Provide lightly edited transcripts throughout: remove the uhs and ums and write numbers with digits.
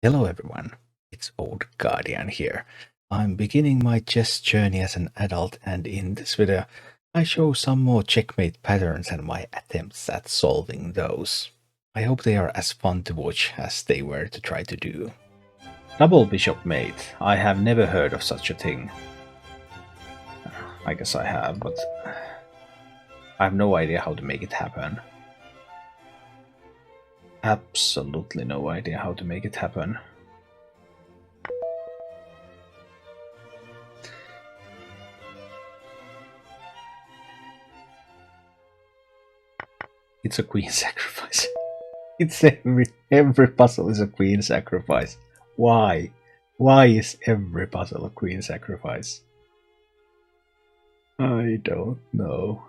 Hello everyone, it's Old Guardian here. I'm beginning my chess journey as an adult, and in this video I show some more checkmate patterns and my attempts at solving those. I hope they are as fun to watch as they were to try to do. Double bishop mate. I have never heard of such a thing. I guess I have, but I have no idea how to make it happen. Absolutely no idea how to make it happen. It's a queen sacrifice. It's every puzzle is a queen sacrifice. Why? Why is every puzzle a queen sacrifice? I don't know.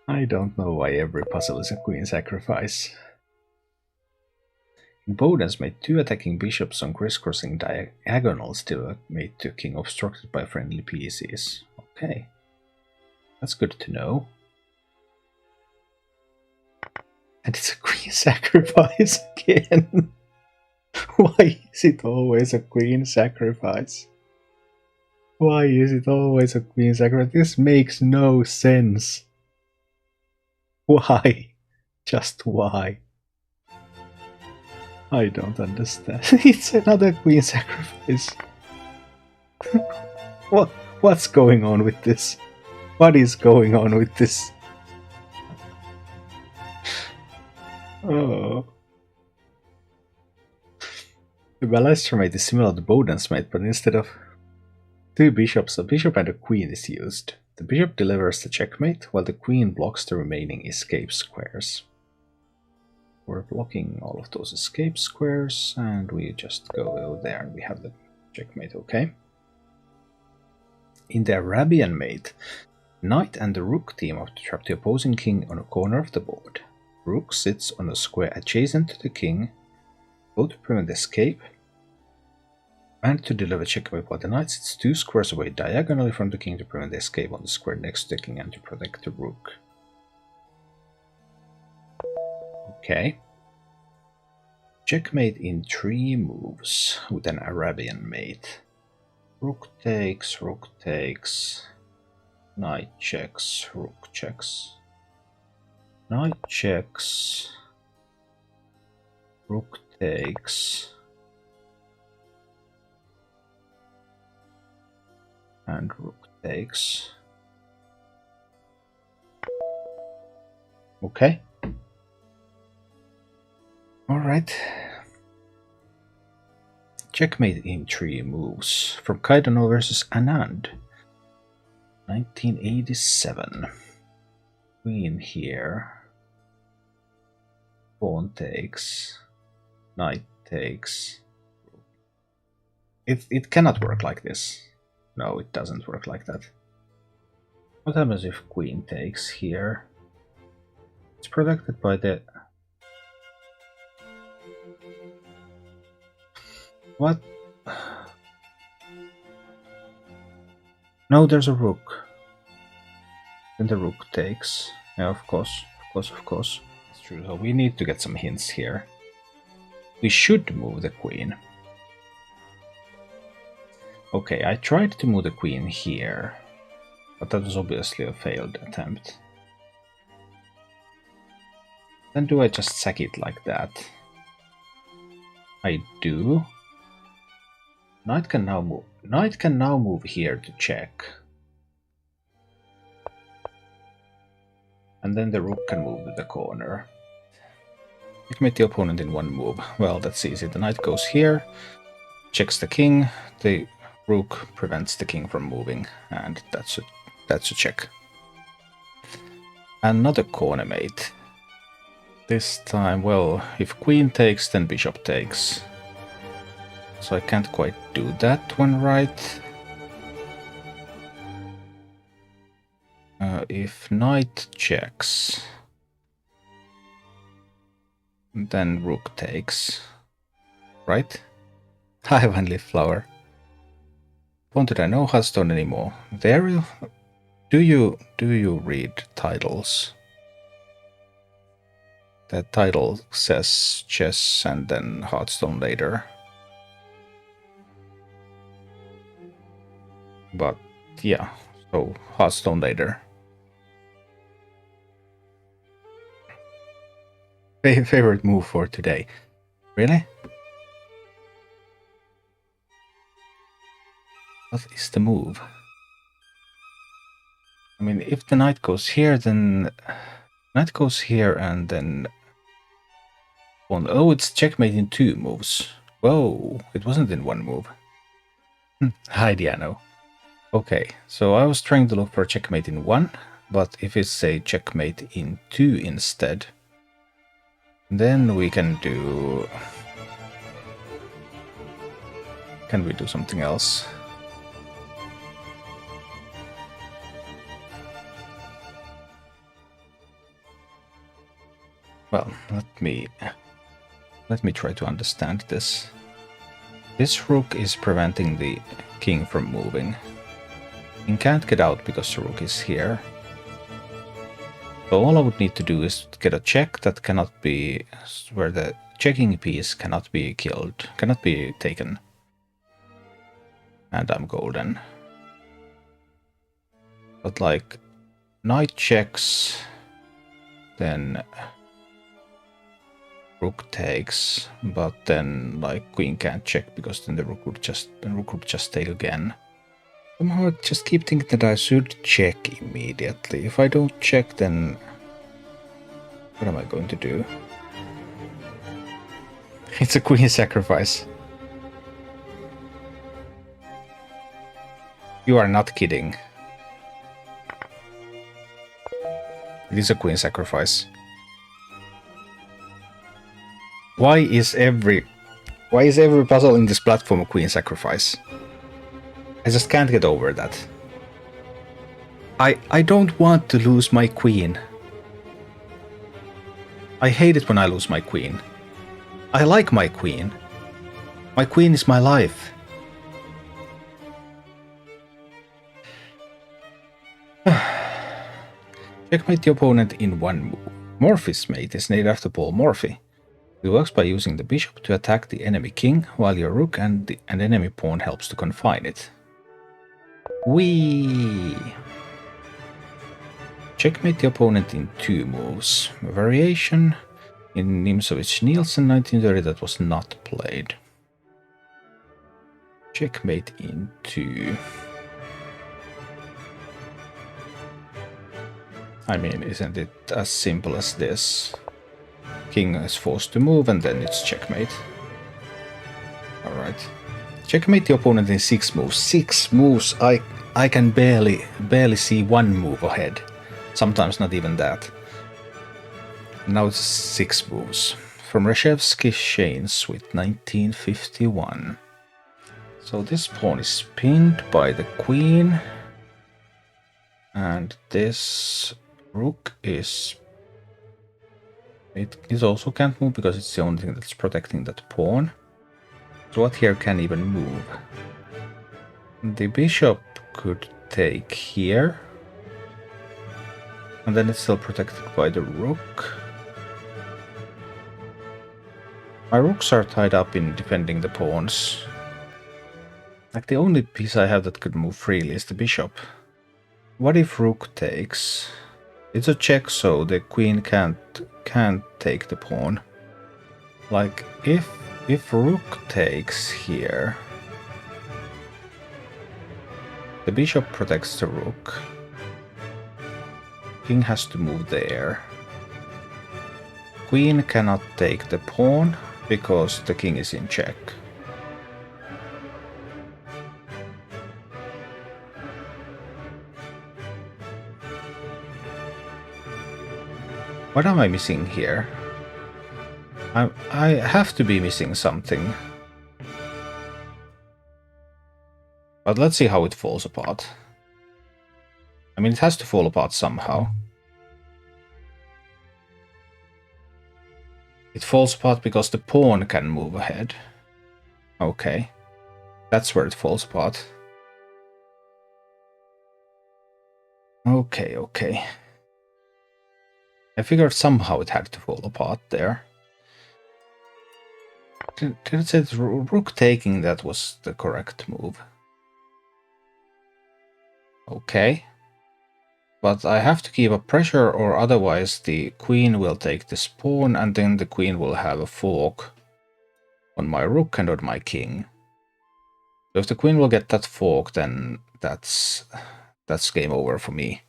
I don't know why every puzzle is a queen sacrifice. In Boden's mate, two attacking bishops on crisscrossing diagonals still mate to king obstructed by friendly pieces. Okay. That's good to know. And it's a queen sacrifice again. Why is it always a queen sacrifice? Why is it always a queen sacrifice? This makes no sense. Why? Just why? I don't understand. It's another queen sacrifice. What's going on with this? What is going on with this? Oh. The Baluster mate is similar to Boden's mate, but instead of two bishops, a bishop and a queen is used. The bishop delivers the checkmate, while the queen blocks the remaining escape squares. We're blocking all of those escape squares, and we just go over there and we have the checkmate, okay? In the Arabian mate, knight and the rook team up to trap the opposing king on a corner of the board. Rook sits on a square adjacent to the king, both to prevent escape and to deliver checkmate, while the knight sits two squares away diagonally from the king to prevent the escape on the square next to the king and to protect the rook. Okay. Checkmate in 3 moves with an Arabian mate. Rook takes, knight checks, rook checks. Knight checks, rook takes, and rook takes. Okay. Alright. Checkmate in 3 moves from Kaidano vs. Anand. 1987. Queen here. Pawn takes. Knight takes. It cannot work like this. No, it doesn't work like that. What happens if queen takes here? It's protected by the... What? No, there's a rook. Then the rook takes. Yeah, of course. It's true. So we need to get some hints here. We should move the queen. Okay, I tried to move the queen here, but that was obviously a failed attempt. Then do I just sack it like that? I do. Knight can now move. Knight can now move here to check. And then the rook can move to the corner. Checkmate the opponent in 1 move. Well, that's easy. The knight goes here, checks the king, the rook prevents the king from moving, and that's a check. Another corner mate. This time, well, if queen takes, then bishop takes. So I can't quite do that one right. If knight checks, then rook takes, right? I haven't lived flower. Wanted I know Hearthstone anymore? There, do you read titles? The title says chess and then Hearthstone later. But yeah, so Hearthstone later. Favorite move for today. Really? What is the move? I mean, if the knight goes here, then knight goes here and then one. Oh, it's checkmate in 2 moves. Whoa, it wasn't in 1 move. Hi, Diano. Okay, so I was trying to look for checkmate in 1, but if it's a checkmate in 2 instead, then we can do... Can we do something else? Well, let me try to understand this. This rook is preventing the king from moving. King can't get out because the rook is here. So all I would need to do is get a check that cannot be... where the checking piece cannot be killed, cannot be taken. And I'm golden. But like, knight checks, then rook takes, but then like queen can't check because then the rook would just take again. Somehow I just keep thinking that I should check immediately. If I don't check, then what am I going to do? It's a queen sacrifice. You are not kidding. It is a queen sacrifice. Why is every puzzle in this platform a queen sacrifice? I just can't get over that. I don't want to lose my queen. I hate it when I lose my queen. I like my queen. My queen is my life. Checkmate the opponent in 1 move. Morphy's mate is named after Paul Morphy. It works by using the bishop to attack the enemy king, while your rook and an enemy pawn helps to confine it. Whee! Checkmate the opponent in 2 moves. A variation in Nimzowitsch-Nielsen 1930 that was not played. Checkmate in 2. I mean, isn't it as simple as this? King is forced to move and then it's checkmate. Alright. Checkmate the opponent in 6 moves. 6 moves! I can barely see 1 move ahead. Sometimes not even that. Now it's 6 moves. From Reshevsky Shanes with 1951. So this pawn is pinned by the queen. And this rook is... It also can't move because it's the only thing that's protecting that pawn. So what here can even move? The bishop could take here. And then it's still protected by the rook. My rooks are tied up in defending the pawns. Like the only piece I have that could move freely is the bishop. What if rook takes? It's a check, so the queen can't take the pawn. Like if rook takes here, the bishop protects the rook. King has to move there. Queen cannot take the pawn because the king is in check. What am I missing here? I have to be missing something. But let's see how it falls apart. I mean, it has to fall apart somehow. It falls apart because the pawn can move ahead. Okay. That's where it falls apart. Okay. I figured somehow it had to fall apart there. Did it say rook taking that was the correct move? Okay. But I have to keep up pressure or otherwise the queen will take this pawn and then the queen will have a fork on my rook and on my king. So if the queen will get that fork, then that's game over for me.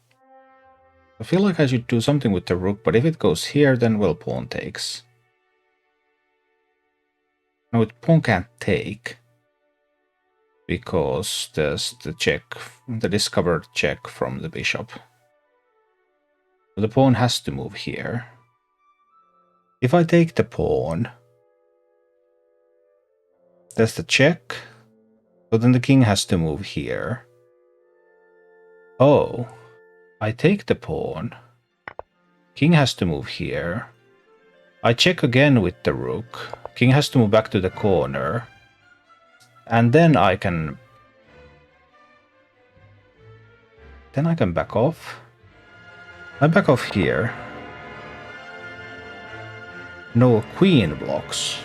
I feel like I should do something with the rook, but if it goes here, then well, pawn takes. No, pawn can't take because there's the check, the discovered check from the bishop. So the pawn has to move here. If I take the pawn, there's the check. So then the king has to move here. Oh, I take the pawn. King has to move here. I check again with the rook. King has to move back to the corner. And then I can... Then I can back off. I back off here. No, queen blocks.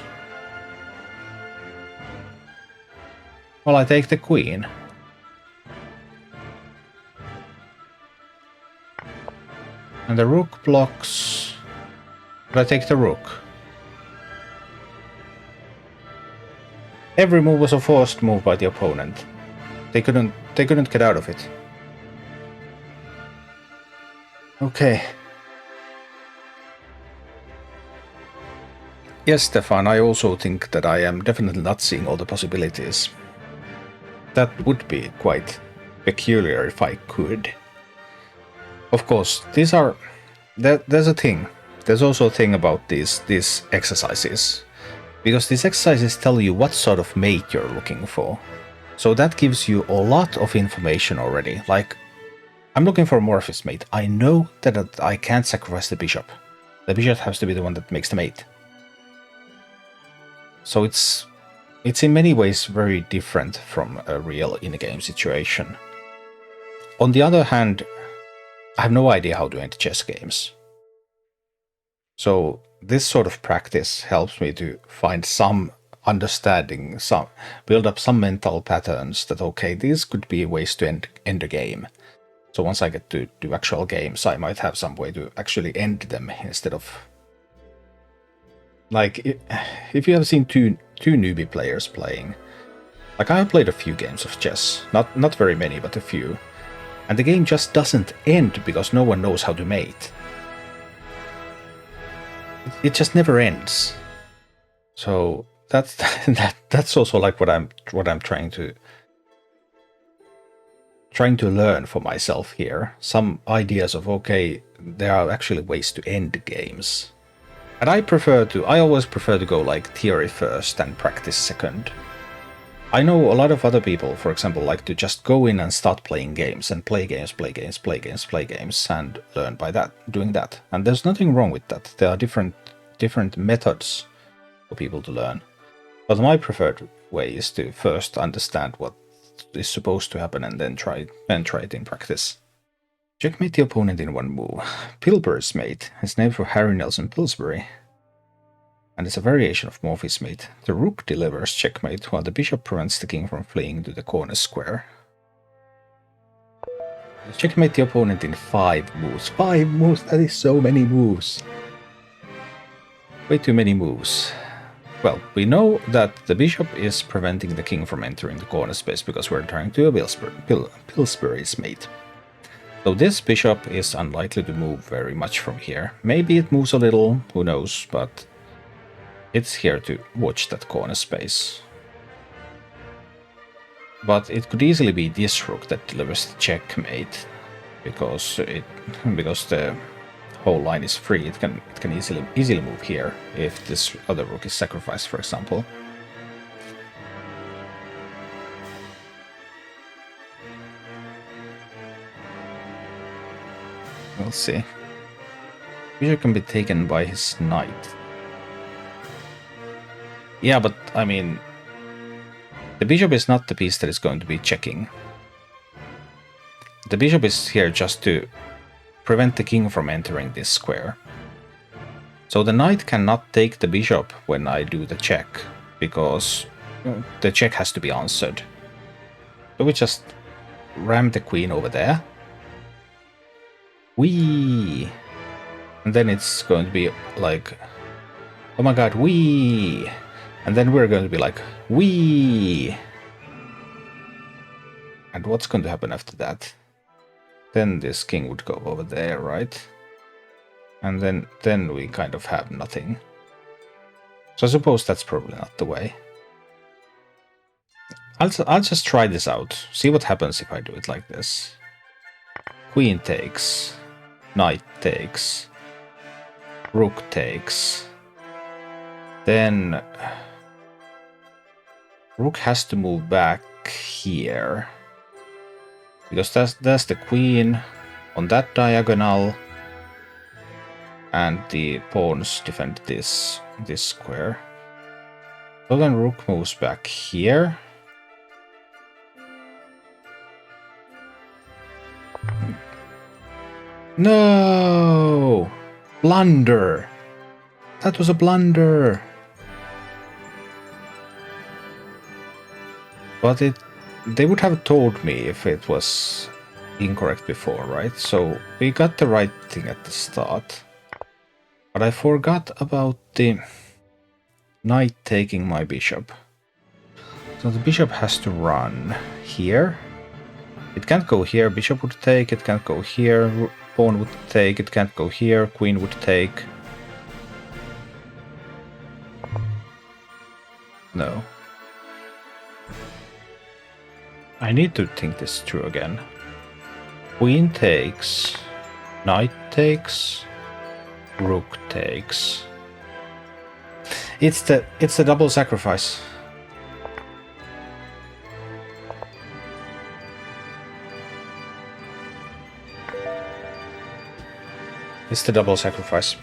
Well, I take the queen. And the rook blocks. But I take the rook. Every move was a forced move by the opponent. They couldn't get out of it. Okay. Yes, Stefan, I also think that I am definitely not seeing all the possibilities. That would be quite peculiar if I could. Of course, these are... There's a thing. There's also a thing about these exercises. Because these exercises tell you what sort of mate you're looking for. So that gives you a lot of information already. Like, I'm looking for a Morpheus mate. I know that I can't sacrifice the bishop. The bishop has to be the one that makes the mate. So it's in many ways very different from a real in-game situation. On the other hand, I have no idea how to enter chess games. So this sort of practice helps me to find some understanding, build up some mental patterns that, okay, these could be ways to end a game. So once I get to do actual games, I might have some way to actually end them instead of... Like, if you have seen two newbie players playing, like I have played a few games of chess, not very many, but a few, and the game just doesn't end because no one knows how to mate. It just never ends. So that's also like what I'm trying to learn for myself here. Some ideas of, okay, there are actually ways to end games. And I always prefer to go like theory first and practice second. I know a lot of other people, for example, like to just go in and start playing games and play games and learn by that, doing that. And there's nothing wrong with that. There are different methods for people to learn. But my preferred way is to first understand what is supposed to happen and then try it in practice. Checkmate the opponent in one move. Pillsbury's mate is named for Harry Nelson Pillsbury, and it's a variation of Morpheus mate. The rook delivers checkmate while the bishop prevents the king from fleeing to the corner square. Checkmate the opponent in 5 moves. 5 moves? That is so many moves. Way too many moves. Well, we know that the bishop is preventing the king from entering the corner space because we're trying to do a Pillsbury's mate. So this bishop is unlikely to move very much from here. Maybe it moves a little, who knows, but it's here to watch that corner space. But it could easily be this rook that delivers the checkmate, because the whole line is free. It can easily move here if this other rook is sacrificed, for example. We'll see. Bishop can be taken by his knight. Yeah, but I mean, the bishop is not the piece that is going to be checking. The bishop is here just to prevent the king from entering this square. So the knight cannot take the bishop when I do the check, because the check has to be answered. So we just ram the queen over there. Whee! And then it's going to be like, oh my god, whee! And then we're going to be like, whee! And what's going to happen after that? Then this king would go over there, right? And then we kind of have nothing. So I suppose that's probably not the way. I'll just try this out. See what happens if I do it like this. Queen takes. Knight takes. Rook takes. Then Rook has to move back here. Because that's the queen on that diagonal. And the pawns defend this square. So then Rook moves back here. No! Blunder! That was a blunder! But they would have told me if it was incorrect before, right? So we got the right thing at the start. But I forgot about the knight taking my bishop. So the bishop has to run here. It can't go here, bishop would take, it can't go here, pawn would take, it can't go here, queen would take. No. I need to think this through again. Queen takes, knight takes, rook takes. It's the double sacrifice. It's the double sacrifice.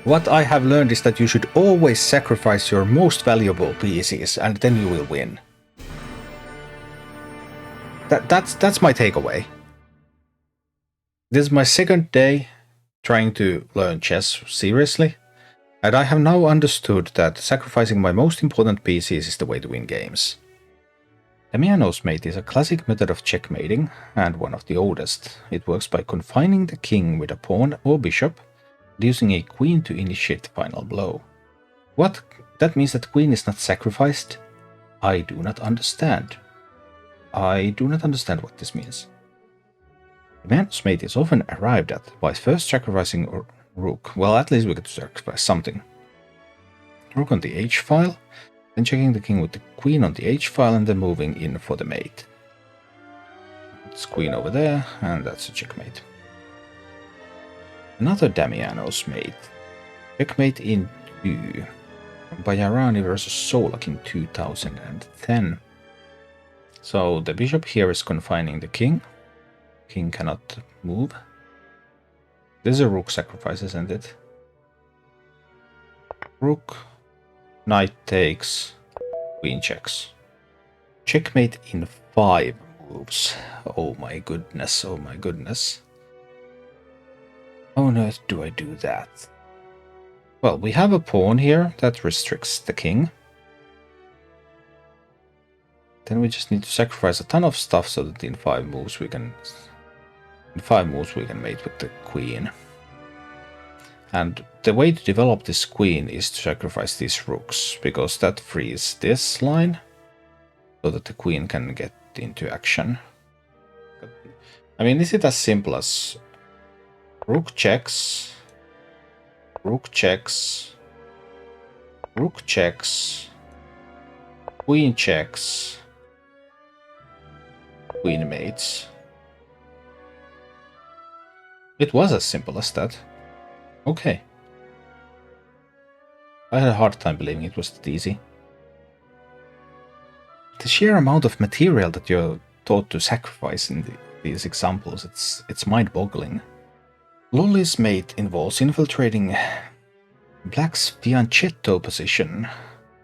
What I have learned is that you should always sacrifice your most valuable pieces, and then you will win. That's my takeaway. This is my second day trying to learn chess seriously, and I have now understood that sacrificing my most important pieces is the way to win games. Damiano's mate is a classic method of checkmating, and one of the oldest. It works by confining the king with a pawn or bishop, using a queen to initiate the final blow. What? That means that queen is not sacrificed? I do not understand. I do not understand what this means. The man's mate is often arrived at by first sacrificing a rook. Well, at least we get to sacrifice something. Rook on the h-file, then checking the king with the queen on the h-file and then moving in for the mate. It's queen over there, and that's a checkmate. Another Damiano's mate. Checkmate in 2. Bayarani versus Solak in 2010. So the bishop here is confining the king. King cannot move. This is a rook sacrifice, isn't it? Rook. Knight takes. Queen checks. Checkmate in 5 moves. Oh my goodness, oh my goodness. How on earth do I do that? Well, we have a pawn here that restricts the king. Then we just need to sacrifice a ton of stuff so that in 5 moves we can mate with the queen. And the way to develop this queen is to sacrifice these rooks, because that frees this line so that the queen can get into action. I mean, is it as simple as rook checks, rook checks, rook checks, queen checks, queen mates? It was as simple as that. Okay. I had a hard time believing it was that easy. The sheer amount of material that you're taught to sacrifice in these examples, it's mind-boggling. Lolly's mate involves infiltrating Black's fianchetto position,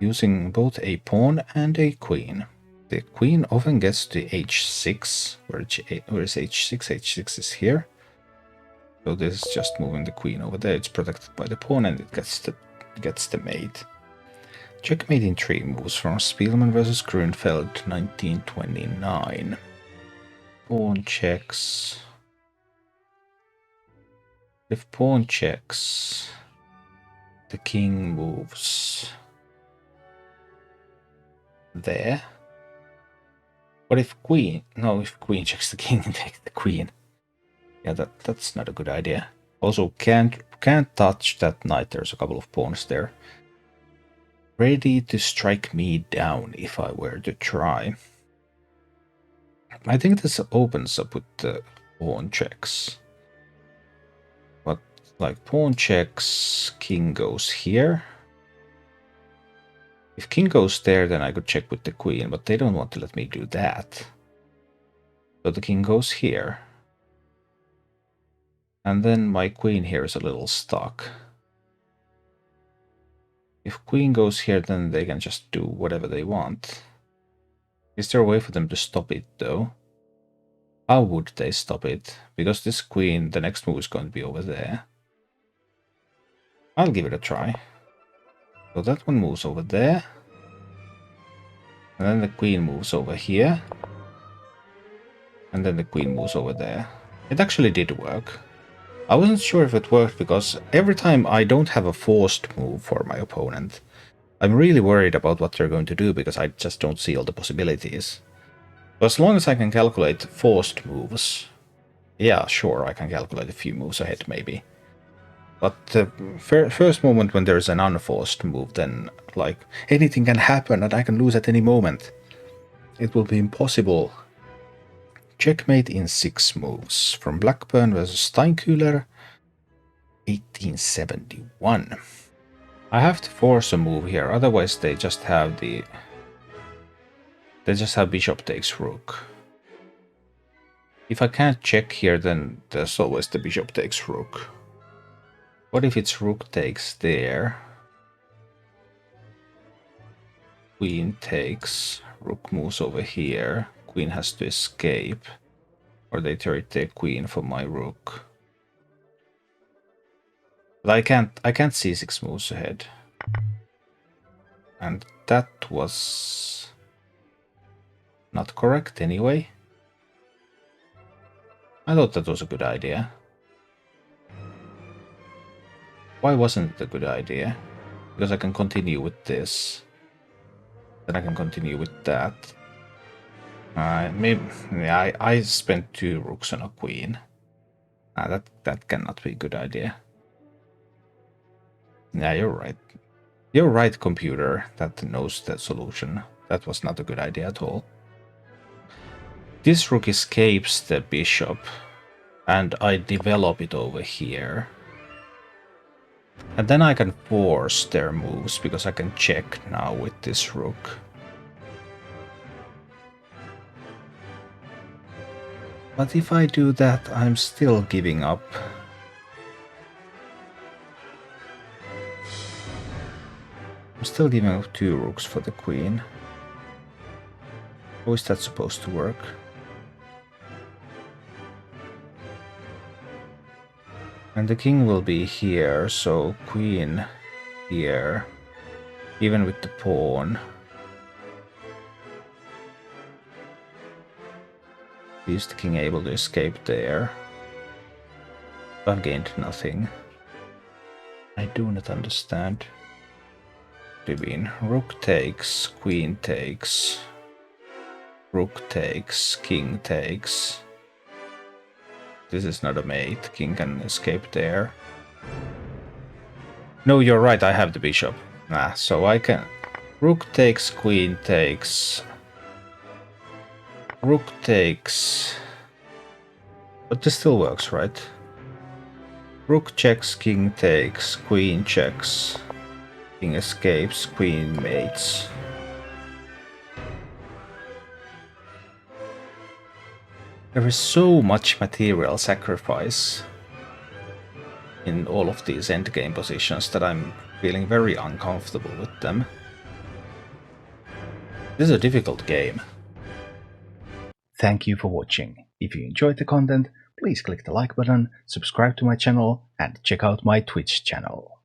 using both a pawn and a queen. The queen often gets to h6. Where is h6? h6 is here. So this is just moving the queen over there. It's protected by the pawn and it gets the mate. Checkmate in 3 moves from Spielman vs. Grunfeld 1929. Pawn checks. If pawn checks, the king moves there. What if queen? No, if queen checks the king and takes the queen. Yeah, that's not a good idea. Also, can't touch that knight. There's a couple of pawns there. Ready to strike me down if I were to try. I think this opens up with the pawn checks. But like pawn checks, king goes here. If king goes there, then I could check with the queen, but they don't want to let me do that. So the king goes here. And then my queen here is a little stuck. If queen goes here, then they can just do whatever they want. Is there a way for them to stop it, though? How would they stop it? Because this queen, the next move is going to be over there. I'll give it a try. So that one moves over there. And then the queen moves over here. And then the queen moves over there. It actually did work. I wasn't sure if it worked because every time I don't have a forced move for my opponent, I'm really worried about what they're going to do because I just don't see all the possibilities. But as long as I can calculate forced moves, yeah, sure, I can calculate a few moves ahead maybe. But the first moment when there's an unforced move, then like anything can happen and I can lose at any moment. It will be impossible. Checkmate in 6 moves from Blackburn vs. Steinkühler, 1871. I have to force a move here, otherwise they just have bishop takes rook. If I can't check here, then there's always the bishop takes rook. What if it's rook takes there? Queen takes, rook moves over here. Queen has to escape, or they trade their queen for my rook. But I can't see 6 moves ahead. And that was not correct anyway. I thought that was a good idea. Why wasn't it a good idea? Because I can continue with this. Then I can continue with that. Maybe yeah, I spent 2 rooks on a queen. That cannot be a good idea. Yeah, you're right. You're right, computer, that knows the solution. That was not a good idea at all. This rook escapes the bishop, and I develop it over here. And then I can force their moves, because I can check now with this rook. But if I do that, I'm still giving up. I'm still giving up 2 rooks for the queen. How is that supposed to work? And the king will be here, so queen here, even with the pawn. Is the king able to escape there? I've gained nothing. I do not understand. What do you mean? Rook takes, queen takes, rook takes, king takes. This is not a mate. King can escape there. No, you're right, I have the bishop. So I can... Rook takes, queen takes... Rook takes... But this still works, right? Rook checks, king takes, queen checks. King escapes, queen mates. There is so much material sacrifice. in all of these endgame positions that I'm feeling very uncomfortable with them. This is a difficult game. Thank you for watching. If you enjoyed the content, please click the like button, subscribe to my channel, and check out my Twitch channel.